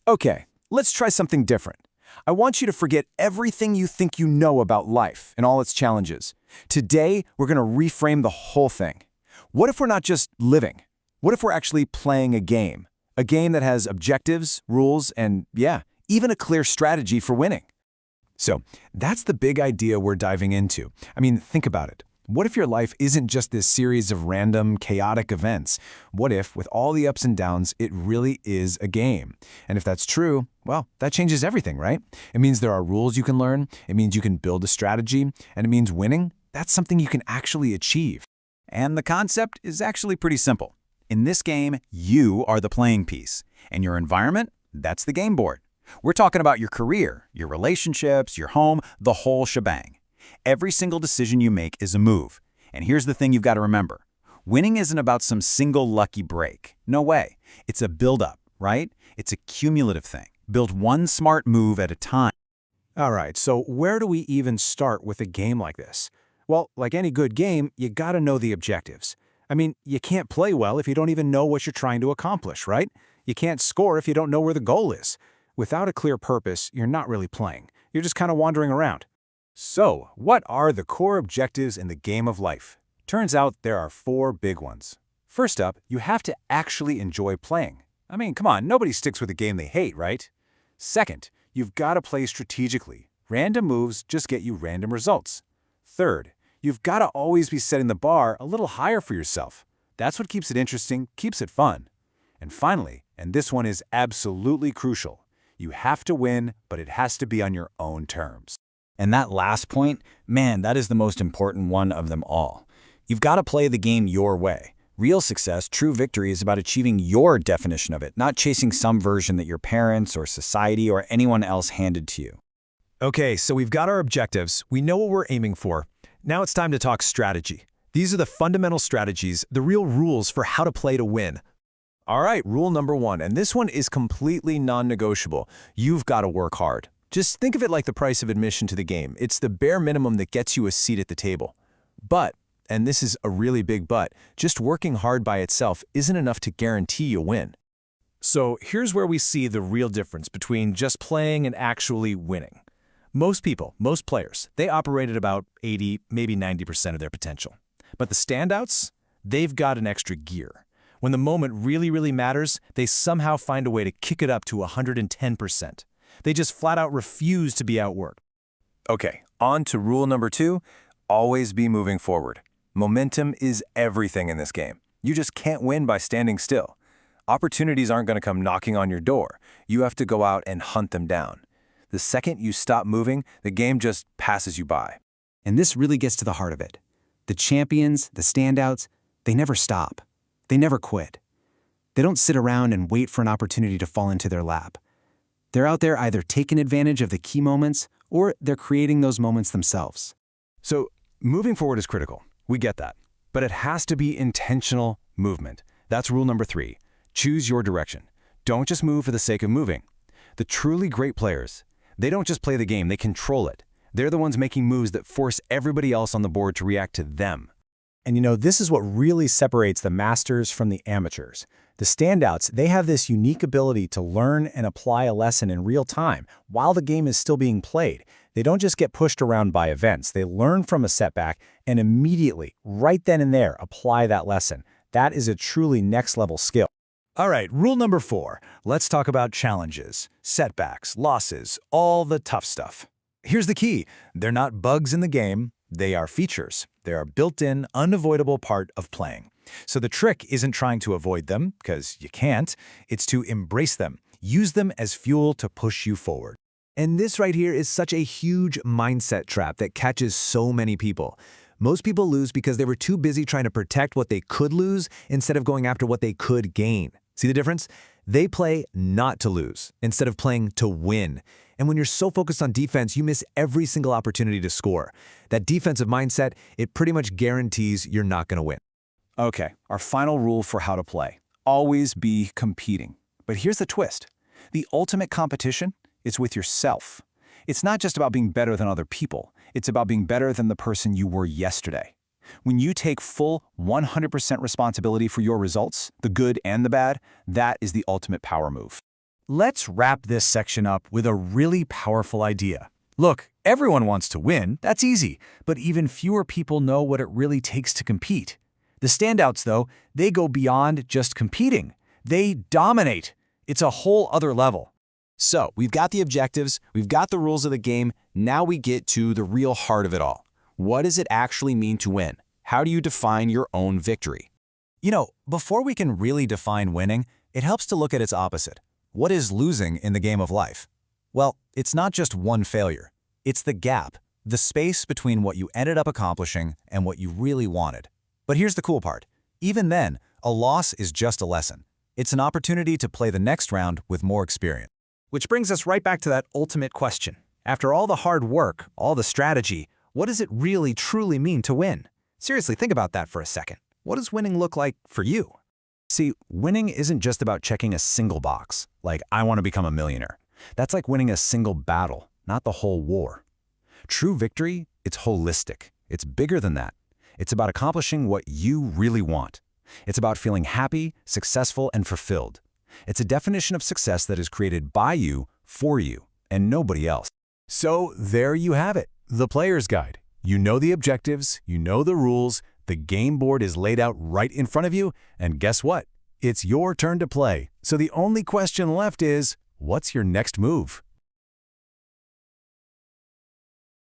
Okay, let's try something different. I want you to forget everything you think you know about life and all its challenges. Today, we're going to reframe the whole thing. What if we're not just living? What if we're actually playing a game? A game that has objectives, rules, and yeah, even a clear strategy for winning. So, that's the big idea we're diving into. I mean, think about it. What if your life isn't just this series of random, chaotic events? What if, with all the ups and downs, it really is a game? And if that's true, well, that changes everything, right? It means there are rules you can learn, it means you can build a strategy, and it means winning, that's something you can actually achieve. And the concept is actually pretty simple. In this game, you are the playing piece, and your environment, that's the game board. We're talking about your career, your relationships, your home, the whole shebang. Every single decision you make is a move. And here's the thing you've got to remember. Winning isn't about some single lucky break. No way. It's a build-up, right? It's a cumulative thing. Build one smart move at a time. All right, so where do we even start with a game like this? Well, like any good game, you gotta know the objectives. I mean, you can't play well if you don't even know what you're trying to accomplish, right? You can't score if you don't know where the goal is. Without a clear purpose, you're not really playing. You're just kind of wandering around. So, what are the core objectives in the game of life? Turns out there are 4 big ones. First up, you have to actually enjoy playing. I mean, come on, nobody sticks with a game they hate, right? Second, you've got to play strategically. Random moves just get you random results. Third, you've got to always be setting the bar a little higher for yourself. That's what keeps it interesting, keeps it fun. And finally, and this one is absolutely crucial, you have to win, but it has to be on your own terms. And that last point, man, that is the most important one of them all. You've got to play the game your way. Real success, true victory, is about achieving your definition of it, not chasing some version that your parents or society or anyone else handed to you. Okay, so we've got our objectives. We know what we're aiming for. Now it's time to talk strategy. These are the fundamental strategies, the real rules for how to play to win. All right, rule number 1, and this one is completely non-negotiable. You've got to work hard. Just think of it like the price of admission to the game. It's the bare minimum that gets you a seat at the table. But, and this is a really big but, just working hard by itself isn't enough to guarantee a win. So here's where we see the real difference between just playing and actually winning. Most people, most players, they operate at about 80, maybe 90% of their potential. But the standouts, they've got an extra gear. When the moment really matters, they somehow find a way to kick it up to 110%. They just flat out refuse to be outworked. Okay, on to rule number 2, always be moving forward. Momentum is everything in this game. You just can't win by standing still. Opportunities aren't going to come knocking on your door. You have to go out and hunt them down. The second you stop moving, the game just passes you by. And this really gets to the heart of it. The champions, the standouts, they never stop. They never quit. They don't sit around and wait for an opportunity to fall into their lap. They're out there either taking advantage of the key moments or they're creating those moments themselves. So, moving forward is critical. We get that. But it has to be intentional movement. That's rule number 3. Choose your direction. Don't just move for the sake of moving. The truly great players, they don't just play the game, they control it. They're the ones making moves that force everybody else on the board to react to them. And you know, this is what really separates the masters from the amateurs. The standouts, they have this unique ability to learn and apply a lesson in real time while the game is still being played. They don't just get pushed around by events. They learn from a setback and immediately, right then and there, apply that lesson. That is a truly next-level skill. All right, rule number 4. Let's talk about challenges, setbacks, losses, all the tough stuff. Here's the key. They're not bugs in the game. They are features. They are a built-in, unavoidable part of playing. So the trick isn't trying to avoid them, because you can't. It's to embrace them. Use them as fuel to push you forward. And this right here is such a huge mindset trap that catches so many people. Most people lose because they were too busy trying to protect what they could lose instead of going after what they could gain. See the difference? They play not to lose instead of playing to win. And when you're so focused on defense, you miss every single opportunity to score. That defensive mindset, it pretty much guarantees you're not going to win. Okay, our final rule for how to play. Always be competing. But here's the twist. The ultimate competition is with yourself. It's not just about being better than other people. It's about being better than the person you were yesterday. When you take full 100% responsibility for your results, the good and the bad, that is the ultimate power move. let's wrap this section up with a really powerful idea. Look, everyone wants to win, that's easy, but even fewer people know what it really takes to compete. The standouts, though, they go beyond just competing. They dominate. It's a whole other level. So, we've got the objectives, we've got the rules of the game, now we get to the real heart of it all. What does it actually mean to win? How do you define your own victory? You know, before we can really define winning, it helps to look at its opposite. What is losing in the game of life? Well, it's not just one failure. It's the gap, the space between what you ended up accomplishing and what you really wanted. But here's the cool part. Even then, a loss is just a lesson. It's an opportunity to play the next round with more experience. Which brings us right back to that ultimate question. After all the hard work, all the strategy, what does it really truly mean to win? Seriously, think about that for a second. What does winning look like for you? See, winning isn't just about checking a single box, like I want to become a millionaire. That's like winning a single battle, not the whole war. True victory, it's holistic. It's bigger than that. It's about accomplishing what you really want. It's about feeling happy, successful, and fulfilled. It's a definition of success that is created by you, for you, and nobody else. So there you have it, the player's guide. You know the objectives, you know the rules, the game board is laid out right in front of you, and guess what? It's your turn to play. So the only question left is, what's your next move?